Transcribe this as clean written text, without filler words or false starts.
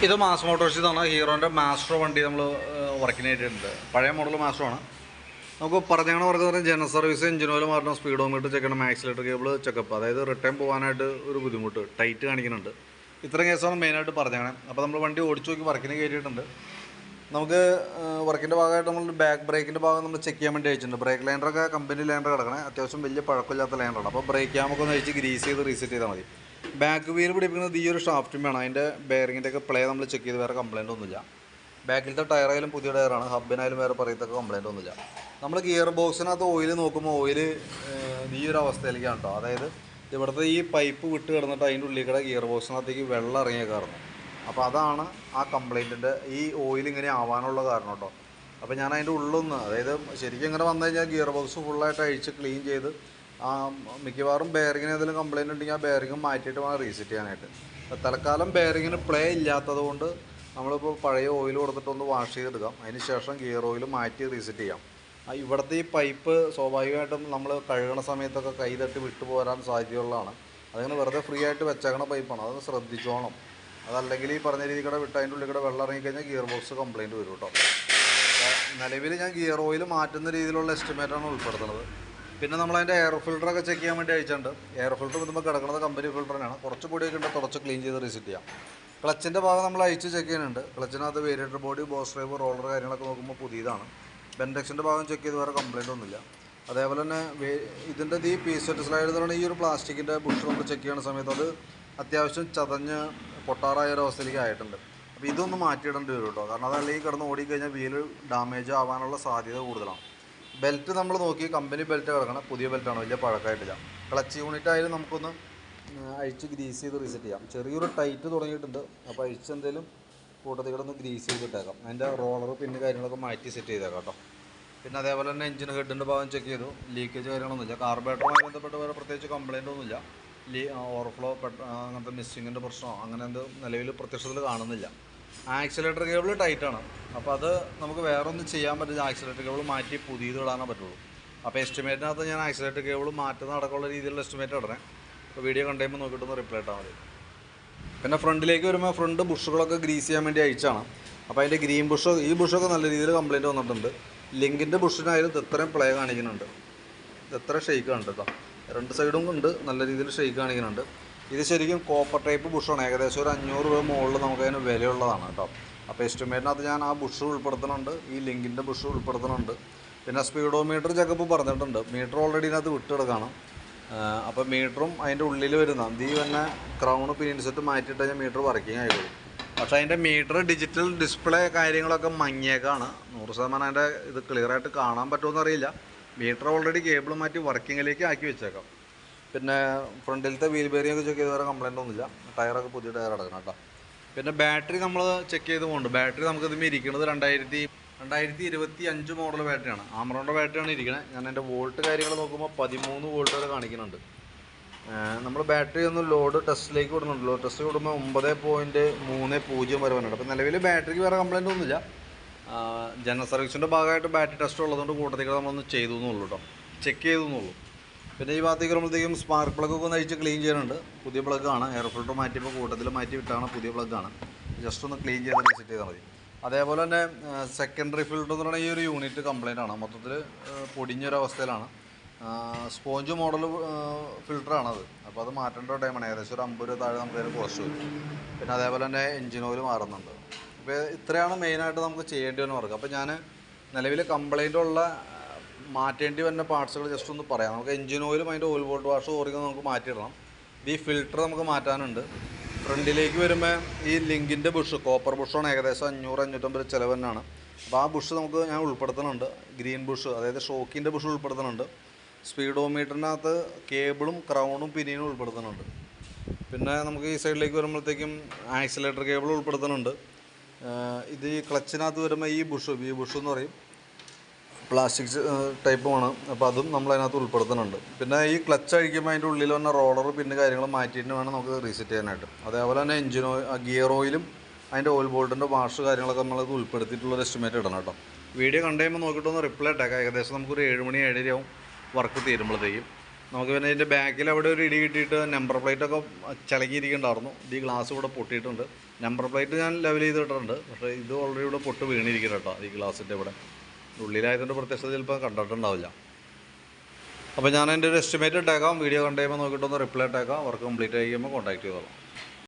ഇത് മാസ് മോട്ടോഴ്സിൽ നിന്നാണ് ഹീറോൻ്റെ മാസ്റ്റർ വണ്ടി നമ്മൾ വർക്കിനായിട്ടുണ്ട്. പഴയ മോഡൽ മാസ്റ്ററാണ്. നമുക്ക് പറഞ്ഞാണ് പറഞ്ഞത് ജനറൽ സർവീസ്, എഞ്ചിൻ ഓയിൽ മാറണം, സ്പീഡോമീറ്റർ ചെക്ക് ചെയ്യണം, ആക്സിലേറ്റർ കേബിൾ ചെക്കപ്പ്, അതായത് റിട്ടേൺ പോകാനായിട്ട് ഒരു ബുദ്ധിമുട്ട്, ടൈറ്റ് കാണിക്കുന്നുണ്ട്. ഇത്രയും കേസാണ് മെയിനായിട്ട് പറഞ്ഞാണ്. അപ്പോൾ നമ്മൾ വണ്ടി ഓടിച്ചു നോക്കി വർക്കിന് കയറ്റിയിട്ടുണ്ട്. നമുക്ക് വർക്കിൻ്റെ ഭാഗമായിട്ട് നമ്മൾ ബാക്ക് ബ്രേക്കിൻ്റെ ഭാഗം നമ്മൾ ചെക്ക് ചെയ്യാൻ വേണ്ടി അയച്ചിട്ടുണ്ട്. ബ്രേക്ക് ലൈനറൊക്കെ കമ്പനി ലൈനർ കിടക്കണേ, അത്യാവശ്യം വലിയ പഴക്കമില്ലാത്ത ലൈനറാണ്. അപ്പോൾ ബ്രേക്ക് ക്യാമൊക്കെ ഒന്ന് അഴിച്ച് ഗ്രീസ് ചെയ്ത് റീസെറ്റ് ചെയ്താൽ മതി. ബാക്ക് വീൽ പിടിപ്പിക്കുന്നത് ഈ ഒരു ഷാഫ്റ്റും വേണം. അതിൻ്റെ ബെയറിങ്ങിൻ്റെ ഒക്കെ പ്ലേ നമ്മൾ ചെക്ക് ചെയ്ത് വേറെ കംപ്ലയിൻ്റ് ഒന്നുമില്ല. ബാക്കിലത്തെ ടയറായാലും പുതിയ ടയറാണ്, ഹബിനായാലും വേറെ പറയത്തൊക്കെ കംപ്ലയിൻ്റ് ഒന്നുമില്ല. നമ്മൾ ഗിയർ ബോക്സിനകത്ത് ഓയിൽ നോക്കുമ്പോൾ ഓയിൽ ഈ ഒരു അവസ്ഥയിലേക്കാണ് കേട്ടോ. അതായത് ഇവിടുത്തെ ഈ പൈപ്പ് വിട്ട് കിടന്നിട്ട് അതിൻ്റെ ഉള്ളിൽ കൂടെ ഗിയർ ബോക്സിനകത്തേക്ക് വെള്ളം ഇറങ്ങിയ കാരണം. അപ്പോൾ അതാണ് ആ കംപ്ലയിൻറ്റിൻ്റെ ഈ ഓയിൽ ഇങ്ങനെ ആവാനുള്ള കാരണം കേട്ടോ. അപ്പോൾ ഞാൻ അതിൻ്റെ ഉള്ളൊന്ന്, അതായത് ശരിക്കും ഇങ്ങനെ വന്നു കഴിഞ്ഞാൽ ഗിയർ ബോക്സ് ഫുള്ളായിട്ട് അഴിച്ച് ക്ലീൻ ചെയ്ത് മിക്കവാറും ബെയറിങ്ങിന് ഏതെങ്കിലും കംപ്ലയിൻ്റ് ഉണ്ടെങ്കിൽ ആ ബെയറിങ് മാറ്റിയിട്ട് വേണം റീസെറ്റ് ചെയ്യാനായിട്ട്. തൽക്കാലം ബെയറിങ്ങിന് പ്ലേ ഇല്ലാത്തത് കൊണ്ട് നമ്മളിപ്പോൾ പഴയ ഓയിൽ കൊടുത്തിട്ടൊന്ന് വാഷ് ചെയ്തെടുക്കാം. അതിന് ശേഷം ഗിയർ ഓയിൽ മാറ്റി റീസെറ്റ് ചെയ്യാം. ഇവിടുത്തെ ഈ പൈപ്പ് സ്വാഭാവികമായിട്ടും നമ്മൾ കഴുകണ സമയത്തൊക്കെ കൈ തട്ടി വിട്ടു പോരാൻ സാധ്യതയുള്ളതാണ്. അതിങ്ങനെ വെറുതെ ഫ്രീ ആയിട്ട് വെച്ചേക്കണ പൈപ്പാണ്, അതൊന്ന് ശ്രദ്ധിച്ചോണം. അതല്ലെങ്കിൽ ഈ പറഞ്ഞ രീതിയിൽ കൂടെ വിട്ട് അതിൻ്റെ ഉള്ളിൽ കൂടെ വെള്ളം ഇറങ്ങിക്കഴിഞ്ഞാൽ ഗിയർ ബോക്സ് കംപ്ലയിൻറ്റ് വരും കേട്ടോ. നിലവിൽ ഞാൻ ഗിയർ ഓയിൽ മാറ്റുന്ന രീതിയിലുള്ള എസ്റ്റിമേറ്റാണ് ഉൾപ്പെടുത്തുന്നത്. പിന്നെ നമ്മളതിൻ്റെ എയർ ഫിൽറ്ററൊക്കെ ചെക്ക് ചെയ്യാൻ വേണ്ടി അയച്ചിട്ടുണ്ട്. എയർ ഫിൽറ്റർ വരുമ്പോൾ കിടക്കുന്നത് കമ്പനി ഫിൽറ്റർ തന്നെയാണ്. കുറച്ച് പൊടിയൊക്കെ ഉണ്ട്, തുടച്ച് ക്ലീൻ ചെയ്ത് റീസെറ്റ് ചെയ്യാം. ക്ലച്ചിൻ്റെ ഭാഗം നമ്മൾ അയച്ച് ചെക്ക് ചെയ്യുന്നുണ്ട്. ക്ലച്ചിനകത്ത് variator body, boss drive, roller കാര്യങ്ങളൊക്കെ നോക്കുമ്പോൾ പുതിയതാണ്. ബെൻഡക്ഷൻ്റെ ഭാഗം ചെക്ക് ചെയ്ത് വേറെ കംപ്ലയിൻ്റ് ഒന്നുമില്ല. അതേപോലെ തന്നെ ഇതിൻ്റെ ഈ പീസെറ്റ് സ്ലൈഡ് എന്ന് പറഞ്ഞാൽ ഈ ഒരു പ്ലാസ്റ്റിക്കിൻ്റെ ബുഷ് നമ്മൾ ചെക്ക് ചെയ്യുന്ന സമയത്ത് അത് അത്യാവശ്യം ചതഞ്ഞ് പൊട്ടാറായ ഒരവസ്ഥയിലേക്ക് ആയിട്ടുണ്ട്. അപ്പോൾ ഇതൊന്ന് മാറ്റിയിടേണ്ടി വരും കേട്ടോ. കാരണം അതല്ലെങ്കിൽ കിടന്ന് ഓടിക്കഴിഞ്ഞാൽ വീല് ഡാമേജ് ആവാനുള്ള സാധ്യത കൂടുതലാണ്. ബെൽറ്റ് നമ്മൾ നോക്കി, കമ്പനി ബെൽറ്റ് കിടക്കണം, പുതിയ ബെൽറ്റാണ്, വലിയ പഴക്കമായിട്ടില്ല. ക്ലച്ച് യൂണിറ്റ് ആയാലും നമുക്കൊന്ന് അഴിച്ച് ഗ്രീസ് ചെയ്ത് റീസെറ്റ് ചെയ്യാം. ചെറിയൊരു ടൈറ്റ് തുടങ്ങിയിട്ടുണ്ട്. അപ്പോൾ അഴിച്ച് എന്തെങ്കിലും കൂട്ടത്തിൽ കിടന്ന് ഗ്രീസ് ചെയ്തിട്ടേക്കാം. അതിൻ്റെ റോളർ പിന്നെ കാര്യങ്ങളൊക്കെ മാറ്റി സെറ്റ് ചെയ്തേക്കാം കേട്ടോ. പിന്നെ അതേപോലെ തന്നെ എഞ്ചിൻ ഹെഡിൻ്റെ ഭാഗം ചെക്ക് ചെയ്തു. ലീക്കേജ് കാര്യങ്ങളൊന്നുമില്ല. കാർബറേറ്ററുമായി ബന്ധപ്പെട്ട് വേറെ പ്രത്യേകിച്ച് കംപ്ലയിൻ്റ് ഒന്നുമില്ല. ഓവർഫ്ലോ അങ്ങനത്തെ മിസ്സിങ്ങിൻ്റെ പ്രശ്നമോ അങ്ങനെ എന്ത് നിലവിൽ പ്രത്യക്ഷത്തിൽ കാണുന്നില്ല. ആക്സിലേറ്റർ കേബിൾ ടൈറ്റാണ്. അപ്പോൾ അത് നമുക്ക് വേറെ ഒന്നും ചെയ്യാൻ പറ്റില്ല. ആക്സിലേറ്റർ കേബിൾ മാറ്റി പുതിയത് ഇടാനേ പറ്റുള്ളൂ. അപ്പോൾ എസ്റ്റിമേറ്റിനകത്ത് ഞാൻ ആക്സിലേറ്റർ കേബിൾ മാറ്റുന്ന അടക്കമുള്ള രീതിയിലുള്ള എസ്റ്റിമേറ്റ് ഇടണേ. അപ്പോൾ വീഡിയോ കണ്ടുമ്പോൾ നോക്കിയിട്ടൊന്ന് റിപ്ലൈ ഇട്ടാൽ മതി. പിന്നെ ഫ്രണ്ടിലേക്ക് വരുമ്പോൾ ഫ്രണ്ട് ബുഷുകളൊക്കെ ഗ്രീസ് ചെയ്യാൻ വേണ്ടി അയച്ചാണ്. അപ്പോൾ അതിൻ്റെ ഗ്രീൻ ബുഷ്, ഈ ബുഷൊക്കെ നല്ല രീതിയിൽ കംപ്ലയിൻറ്റ് വന്നിട്ടുണ്ട്. ലിങ്കിൻ്റെ ബുഷിനായാലും ഇത്രയും പ്ലേ കാണിക്കുന്നുണ്ട്, ഇത്ര ഷെയ്ക്ക് ഉണ്ട് കേട്ടോ. രണ്ട് സൈഡും ഉണ്ട്, നല്ല രീതിയിൽ ഷെയ്ക്ക് കാണിക്കുന്നുണ്ട്. ഇത് ശരിക്കും കോപ്പർ ടൈപ്പ് ബുഷാണ്. ഏകദേശം ഒരു 500 രൂപ മുകളിൽ നമുക്കതിന് വിലയുള്ളതാണ് കേട്ടോ. അപ്പോൾ എസ്റ്റിമേറ്റിനകത്ത് ഞാൻ ആ ബുഷ് ഉൾപ്പെടുത്തുന്നുണ്ട്, ഈ ലിങ്കിൻ്റെ ബുഷ് ഉൾപ്പെടുത്തുന്നുണ്ട്. പിന്നെ സ്പീഡോമീറ്റർ ചെക്കപ്പ് പറഞ്ഞിട്ടുണ്ട്. മീറ്റർ ഓൾറെഡി ഇതിനകത്ത് വിട്ടെടുക്കണം. അപ്പോൾ മീറ്ററും അതിൻ്റെ ഉള്ളിൽ വരുന്ന ഈ തന്നെ ക്രൗണ് പിൻ സെറ്റ് മാറ്റിയിട്ട് കഴിഞ്ഞാൽ മീറ്റർ വർക്കിംഗ് ആയിക്കോളും. പക്ഷേ അതിൻ്റെ മീറ്റർ ഡിജിറ്റൽ ഡിസ്പ്ലേ കാര്യങ്ങളൊക്കെ മങ്ങിയേക്കാണ്. 100% അതിൻ്റെ ഇത് ക്ലിയറായിട്ട് കാണാൻ പറ്റുമെന്ന് അറിയില്ല. മീറ്റർ ഓൾറെഡി കേബിൾ മാറ്റി വർക്കിങ്ങിലേക്ക് ആക്കി വെച്ചേക്കാം. പിന്നെ ഫ്രണ്ടിലത്തെ വീൽ ബെയറിംഗ് ചെക്ക് ചെയ്ത് വേറെ കംപ്ലയിൻ്റ് ഒന്നുമില്ല. ടയറൊക്കെ പുതിയ ടയർ അടക്കണം കേട്ടോ. പിന്നെ ബാറ്ററി നമ്മൾ ചെക്ക് ചെയ്ത് പോകുന്നുണ്ട്. ബാറ്ററി നമുക്കിതുമ്പോൾ ഇരിക്കുന്നത് 2025 മോഡൽ ബാറ്ററിയാണ്. ആമറോണിൻ്റെ ബാറ്ററിയാണ് ഇരിക്കുന്നത്. ഞാൻ എൻ്റെ വോൾട്ട് കാര്യങ്ങൾ നോക്കുമ്പോൾ 13 വോൾട്ട് വരെ കാണിക്കുന്നുണ്ട്. നമ്മൾ ബാറ്ററി ഒന്ന് ലോഡ് ടെസ്റ്റിലേക്ക് വിടുന്നുണ്ട്. ലോഡ് ടെസ്റ്റ് വിടുമ്പോൾ 9.30 വരെ വന്നിട്ടുണ്ട്. അപ്പോൾ നിലവിൽ ബാറ്ററിക്ക് വേറെ കംപ്ലയിൻ്റ് ഒന്നുമില്ല. ജനറൽ സർവീസിൻ്റെ ഭാഗമായിട്ട് ബാറ്ററി ടെസ്റ്റ് ഉള്ളതുകൊണ്ട് കൂട്ടത്തിൽ നമ്മളൊന്ന് ചെയ്തു എന്നുള്ളൂ കേട്ടോ, ചെക്ക് ചെയ്തു എന്നുള്ളൂ. പിന്നെ ഈ ഭാഗത്തേക്ക് വരുമ്പോഴത്തേക്കും സ്പാർക്ക് പ്ലഗൊക്കെ ഒന്ന് അഴിച്ച് ക്ലീൻ ചെയ്യുന്നുണ്ട്. പുതിയ പ്ലഗ്ഗാണ്. എയർ ഫിൽറ്റർ മാറ്റിയപ്പോൾ കൂട്ടത്തിൽ മാറ്റി വിട്ടാണ്, പുതിയ പ്ലഗ്ഗാണ്. ജസ്റ്റ് ഒന്ന് ക്ലീൻ ചെയ്ത് റീസെറ്റ് ചെയ്താൽ മതി. അതേപോലെ തന്നെ സെക്കൻഡറി ഫിൽറ്റർ എന്ന് പറഞ്ഞാൽ ഈ ഒരു യൂണിറ്റ് കംപ്ലയിൻ്റ് ആണ്. മൊത്തത്തിൽ പൊടിഞ്ഞൊരവസ്ഥയിലാണ്. Sponge model ഫിൽറ്ററാണത്. അപ്പോൾ അത് മാറ്റേണ്ട ടൈമാണ്. ഏകദേശം ഒരു 50 രൂപ താഴെ നമുക്കതിന് കുറച്ച് വരും. പിന്നെ അതേപോലെ തന്നെ എഞ്ചിൻ ഓയിൽ മാറുന്നുണ്ട്. അപ്പോൾ ഇത്രയാണ് മെയിനായിട്ട് നമുക്ക് ചെയ്യേണ്ടി വരുന്ന വർക്ക്. അപ്പോൾ ഞാൻ നിലവിൽ കംപ്ലയിൻ്റുള്ള മാറ്റേണ്ടി വരുന്ന പാർട്സുകൾ ജസ്റ്റ് ഒന്ന് പറയാം. നമുക്ക് എഞ്ചിൻ ഓയിലും അതിൻ്റെ ഓയിൽ ബോൾട്ട് വാഷ് ഓറിങ്ങും നമുക്ക് മാറ്റിയിടണം. ഈ ഫിൽറ്റർ നമുക്ക് മാറ്റാനുണ്ട്. ഫ്രണ്ടിലേക്ക് വരുമ്പോൾ ഈ ലിങ്കിൻ്റെ ബുഷ്, കോപ്പർ ബുഷാണ്, ഏകദേശം 500-550 ചിലവ് തന്നെയാണ്. അപ്പോൾ ആ ബുഷ് നമുക്ക് ഞാൻ ഉൾപ്പെടുത്തുന്നുണ്ട്. ഗ്രീൻ ബുഷ്, അതായത് ഷോക്കിൻ്റെ ബുഷ് ഉൾപ്പെടുത്തുന്നുണ്ട്. സ്പീഡോമീറ്ററിനകത്ത് കേബിളും ക്രൗണും പിനിയനും ഉൾപ്പെടുത്തുന്നുണ്ട്. പിന്നെ നമുക്ക് ഈ സൈഡിലേക്ക് വരുമ്പോഴത്തേക്കും ആക്സിലേറ്റർ കേബിൾ ഉൾപ്പെടുത്തുന്നുണ്ട്. ഇത് ഈ ക്ലച്ചിനകത്ത് വരുമ്പോൾ ഈ ബുഷ്, ഈ ബുഷ് എന്ന് പറയും, പ്ലാസ്റ്റിക് ടൈപ്പുമാണ്. അപ്പോൾ അതും നമ്മളതിനകത്ത് ഉൾപ്പെടുത്തുന്നുണ്ട്. പിന്നെ ഈ ക്ലച്ച് അഴിക്കുമ്പോൾ അതിൻ്റെ ഉള്ളിൽ വന്ന റോളർ പിന്നെ കാര്യങ്ങൾ മാറ്റിയിട്ട് വേണം നമുക്ക് റീസെറ്റ് ചെയ്യാനായിട്ട്. അതേപോലെ തന്നെ എഞ്ചിൻ ഓയിൽ, ഗിയർ ഓയിലും അതിൻ്റെ ഓയിൽ ബോൾട്ടിൻ്റെ വാഷ് കാര്യങ്ങളൊക്കെ നമ്മളത് ഉൾപ്പെടുത്തിയിട്ടുള്ളൊരു എസ്റ്റിമേറ്റ് ഇടണം കേട്ടോ. വീഡിയോ കണ്ടു കഴിയുമ്പോൾ നോക്കിയിട്ടൊന്ന് റിപ്ലൈ ഇട്ടേക്കാം. ഏകദേശം നമുക്കൊരു 7 മണി 7:30 ആവും വർക്ക് തീരുമ്പോഴത്തേക്കും. നമുക്ക് പിന്നെ ഇതിൻ്റെ ബാക്കിൽ അവിടെ ഒരു ഇടി കിട്ടിയിട്ട് നമ്പർ പ്ലേറ്റൊക്കെ ചിളകിയിരിക്കുന്നുണ്ടായിരുന്നു. ഈ ഗ്ലാസ് ഇവിടെ പൊട്ടിയിട്ടുണ്ട്. നമ്പർ പ്ലേറ്റ് ഞാൻ ലെവൽ ചെയ്തിട്ടുണ്ട്, പക്ഷേ ഇത് ഓൾറെഡി ഇവിടെ പൊട്ട് വീണിരിക്കണം കേട്ടോ. ഈ ഗ്ലാസിൻ്റെ ഇവിടെ ഉള്ളിലായതുകൊണ്ട് പ്രത്യക്ഷത ചിലപ്പോൾ കണ്ടിട്ടുണ്ടാവില്ല. അപ്പോൾ ഞാൻ എൻ്റെ ഒരു എസ്റ്റിമേറ്റ് ഇട്ടേക്കാം. വീഡിയോ കണ്ടു കഴിയുമ്പോൾ നോക്കിയിട്ടൊന്ന് റിപ്ലൈ ഇട്ടേക്കാം. വർക്ക് കംപ്ലീറ്റ് ആയി കഴിയുമ്പോൾ കോൺടാക്ട് ചെയ്തോളാം.